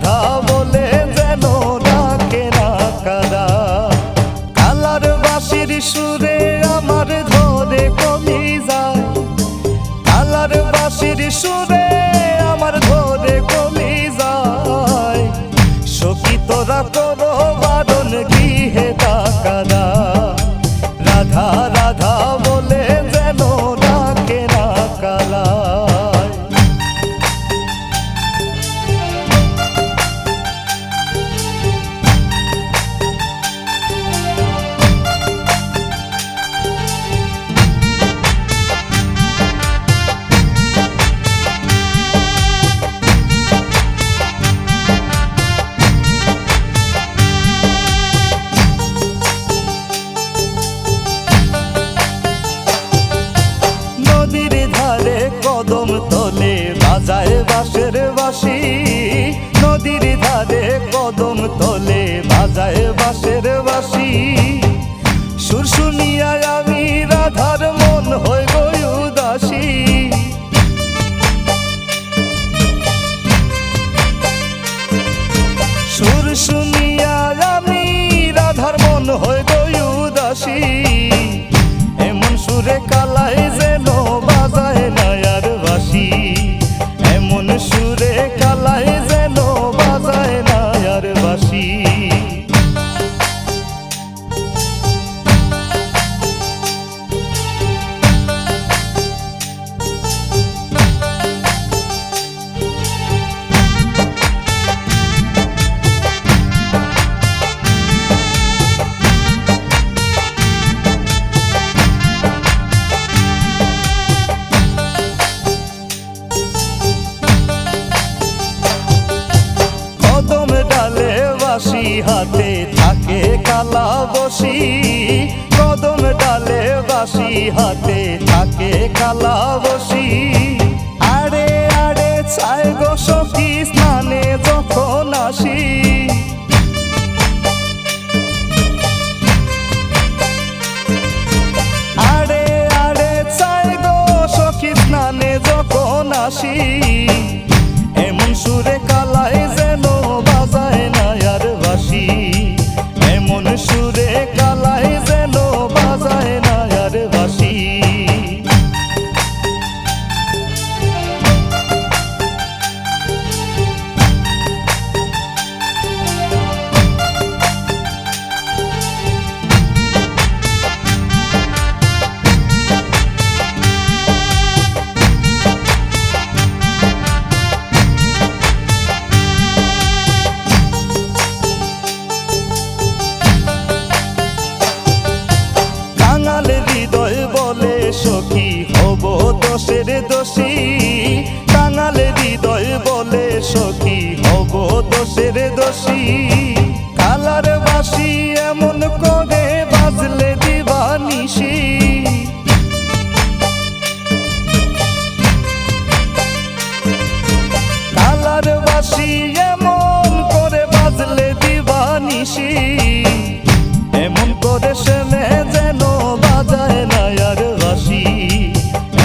রাধা বলে যেন ডাকে না কারা। কালার বাঁশির সুরে আমার ধরে কলিজায়, কালার বাঁশির সুরে আমার ধরে কলিজায়। সখী তোরা করো বারণ গৃহে ডাকারা, রাধা রাধা বলে যেন ডাকে না কালায়। নদীর ধারে কদম তলে বাজায় বাঁশের বাঁশি, নদীর ধারে কদম তলে বাজায় বাঁশের বাঁশি। সুর শুনিয়া আমি রাধার মন হয়ে গই উদাসী। সুর শুনিয়া আমি রাধার মন হয়ে গই উদাসী। এমন সুরে কালাই যেন বাজায় না আর বাঁশি, এমন সুরে কালাই যেন বাজায় না আর বাঁশি। কদম ডালে বাঁশি হাতে থাকে কালা বসি, কদম ডালে বাঁশি হাতে থাকে কালা বসি। আরে আরে চাই গো সখী স্নানে যখন আসি, আরে আরে চাই গো সখী স্নানে যখন আসি। এমন সুরে কালাই যেন বাজায় না আর বাঁশি, এমন সুরে কালাই যেন বাজায় না আর বাঁশি। কাঙাল হৃদয় বলে সখী হব দোষের দোষী, কাঙাল হৃদয় বলে সখী হব দোষের দোষী। কালার বাঁশি এমন করে বাজলে দিবানিশি, কালার বাঁশি এমন করে বাজলে দিবানিশি। এমন করে সেনে যেন বাজায় না আর বাঁশি,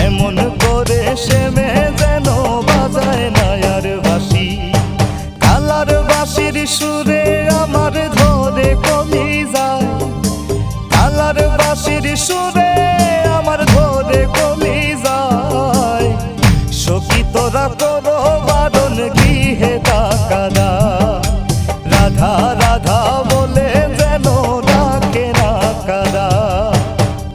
এমন করে সেনে যেন বাজায় না আর বাঁশি। কালার বাঁশির সুরে আমার ধরে কলিজায়, কালার বাঁশির সুরে আমার ধরে কলিজায়। সখী তোরা করো বারণ গৃহে ডাকারা, রাধা রাধা বলে যেন ডাকে না কারা।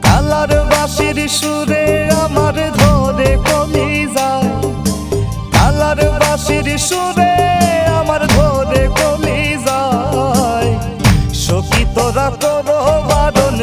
কালার বাঁশির সুরে আমার ধরে কলিজায়, কালার বাঁশির সুরে আমার ধরে কলিজায়। সখী তোরা করো বারণ